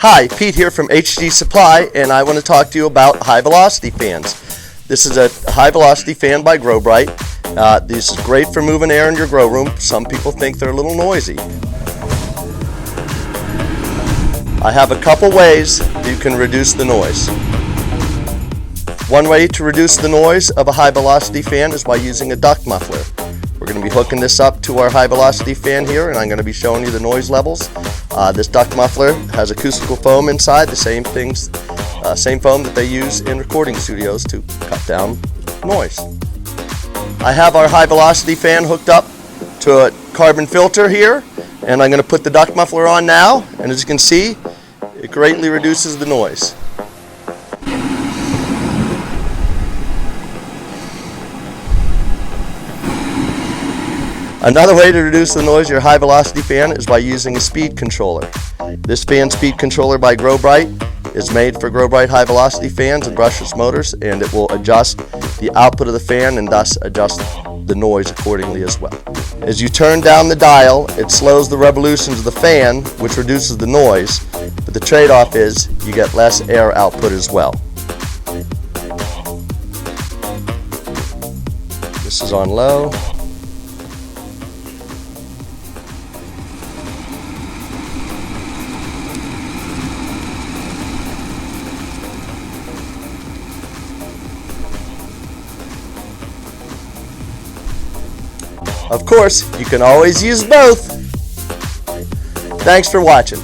Hi, Pete here from HTG Supply, and I want to talk to you about high velocity fans. This is a high velocity fan by GrowBright. This is great for moving air in your grow room. Some people think they're a little noisy. I have a couple ways you can reduce the noise. One way to reduce the noise of a high velocity fan is by using a duct muffler. We're going to be hooking this up to our high velocity fan here, and I'm going to be showing you the noise levels. This duct muffler has acoustical foam inside, the same foam that they use in recording studios to cut down noise. I have our high velocity fan hooked up to a carbon filter here, and I'm going to put the duct muffler on now, and as you can see, it greatly reduces the noise. Another way to reduce the noise of your high velocity fan is by using a speed controller. This fan speed controller by GrowBright is made for GrowBright high velocity fans and brushless motors, and it will adjust the output of the fan and thus adjust the noise accordingly as well. As you turn down the dial, it slows the revolutions of the fan, which reduces the noise, but the trade-off is you get less air output as well. This is on low. Of course, you can always use both. Thanks for watching.